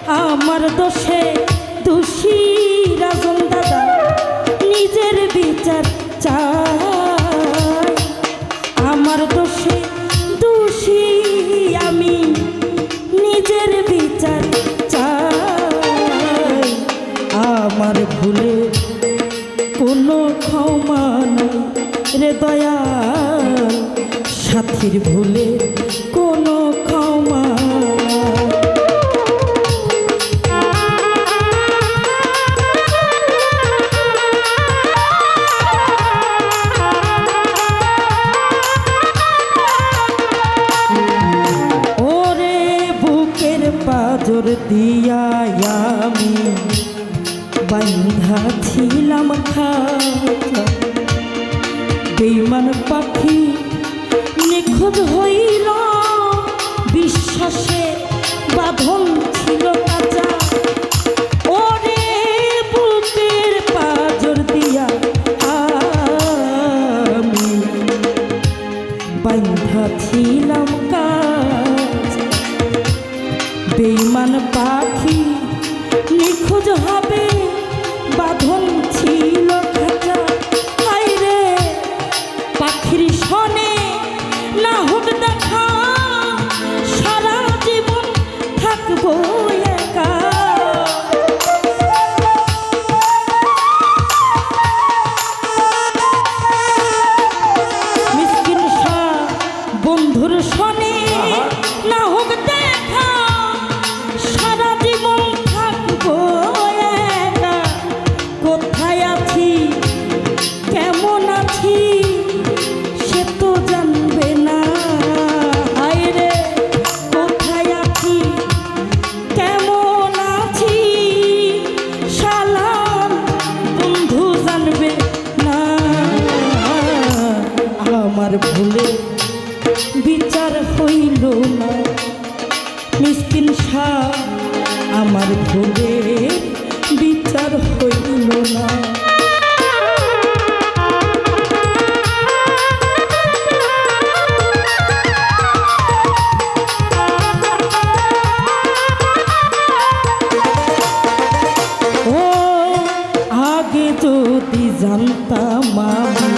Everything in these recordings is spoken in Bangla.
আমার দোষে দোষী রাজন দাদা নিজের বিচার চাই। আমার দোষে দোষী আমি নিজের বিচার চাই। আমার ভুলে কোনো ক্ষমা নাই রে দয়াল, সাথীর ভুলে কোনো ক্ষমা নাই। ওরে বুকের পাজর দিয়া আমি বান্ধা ছিলাম খাঁচা, বেঈমান পাখি নিখোঁজ হইল, বিশ্বাসে বাঁধন ছিল কাঁচা। ওরে বুকের পাজর দিয়া আমি বান্ধা ছিলাম কাঁচা, বেঈমান পাখি নিখোঁজ হবে, বাঁধন ছিল খাঁচা। হায়রে পাখির সনে না হোক দেখা, সারা জীবন থাকবো একা। মিসকিন শাহ বন্ধুর সনে না হোক দেখা, সারা জীবন থাকবো একা। কোথায় আছি কেমন আছি সে তো জানবে না। হায়রে কোথায় আছি কেমন আছি শালার বন্ধু জানবে না। আমার ভুলে বিচার হইল না মিসকিন শাহ, আমার ভুলে বিচার হইল না। ও আগে যদি জানতাম আমি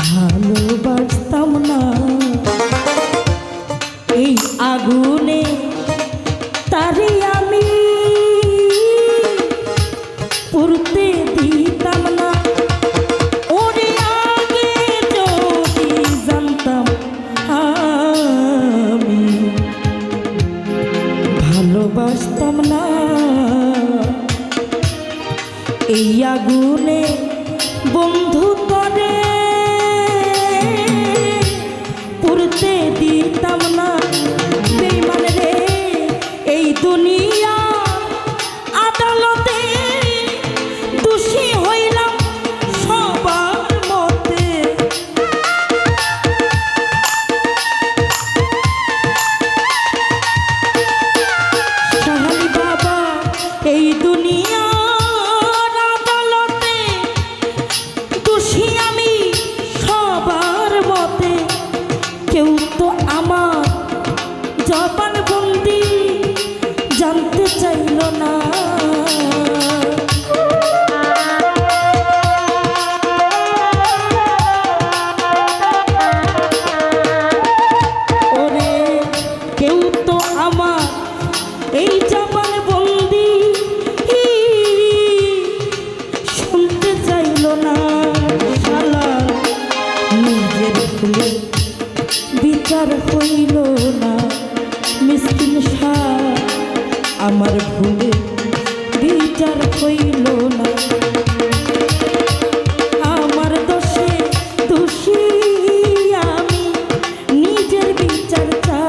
ভালোবাসতাম না, এই আগুনে তারি আমি পুড়তে দিতাম না। ওরে আগে যদি জানতাম আমি ভালোবাসতাম না, এই আগুনে বন্ধু তরে পুড়তে দিতাম না। বেঈমান রে এই দুনিয়া আদালতে দোষী হইলাম সবার মতে। শাহালি বাবা এই দুনিয়া আদালতে দোষী আমি সবার মতে। কেউ তো আমার জবান বন্দি জানতে চাইল না। ওরে কেউ তো আমার এই জবান বন্দি শুনতে চাইল না। শালা নিজের ভুলে বিচার হইল না মিসকিন শাহ, আমার ভুলে বিচার হইল না। আমার দোষে দোষী আমি নিজের বিচার চাই।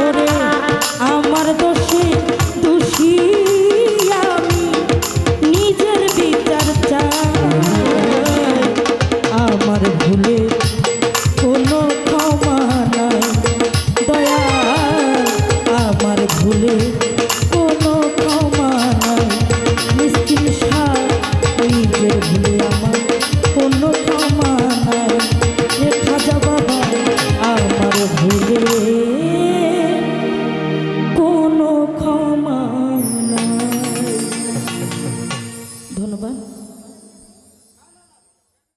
ওরে আমার দোষে দোষী আমি নিজের বিচার চাই। আমার ভুলে কোনো ক্ষমা নাই দয়াল, আমার ভুলে কোনো ক্ষমা নাই। মিসকিন শাহ নিজের ভুলে আমার